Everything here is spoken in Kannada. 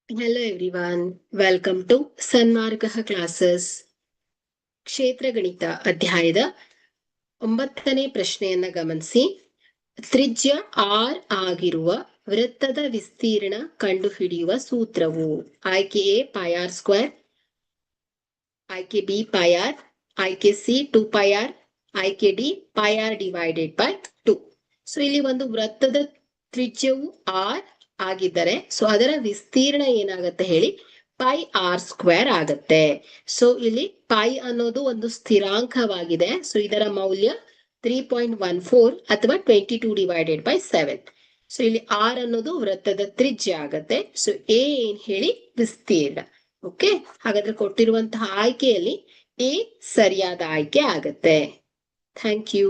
Hello everyone, welcome to Sanmarga classes. ಕ್ಷೇತ್ರ ಗಣಿತ ಅಧ್ಯಾಯದ 9ನೇ ಪ್ರಶ್ನೆಯನ್ನ ಗಮನಿಸಿ. ತ್ರಿಜ್ಯ ಆರ್ ಆಗಿರುವ ವೃತ್ತದ ವಿಸ್ತೀರ್ಣ ಕಂಡುಹಿಡಿಯುವ ಸೂತ್ರವು. ಆಯ್ಕೆ ಎ ಪೈ ಆರ್ ಸ್ಕ್ವೇರ್, ಆಯ್ಕೆ ಬಿ ಪೈ ಆರ್, ಆಯ್ಕೆ ಸಿ 2 ಪೈ ಆರ್, ಆಯ್ಕೆ D pi r divided by 2. So ಇಲ್ಲಿ ಒಂದು ವೃತ್ತದ ತ್ರಿಜ್ಯವು ಆರ್ ಆಗಿದ್ದರೆ ಸೊ ಅದರ ವಿಸ್ತೀರ್ಣ ಏನಾಗತ್ತೆ ಹೇಳಿ, ಪೈ ಆರ್ ಸ್ಕ್ವೇರ್ ಆಗತ್ತೆ. ಸೊ ಇಲ್ಲಿ ಪೈ ಅನ್ನೋದು ಒಂದು ಸ್ಥಿರಾಂಕವಾಗಿದೆ. ಸೊ ಇದರ ಮೌಲ್ಯ 3.14 ಅಥವಾ 22 ಡಿವೈಡೆಡ್ ಬೈ 7. ಸೊ ಇಲ್ಲಿ ಆರ್ ಅನ್ನೋದು ವೃತ್ತದ ತ್ರಿಜ್ಯ ಆಗತ್ತೆ. ಸೊ ಎ ಏನ್ ಹೇಳಿ, ವಿಸ್ತೀರ್ಣ. ಓಕೆ, ಹಾಗಾದ್ರೆ ಕೊಟ್ಟಿರುವಂತಹ ಆಯ್ಕೆಯಲ್ಲಿ ಎ ಸರಿಯಾದ ಆಯ್ಕೆ ಆಗತ್ತೆ. Thank you.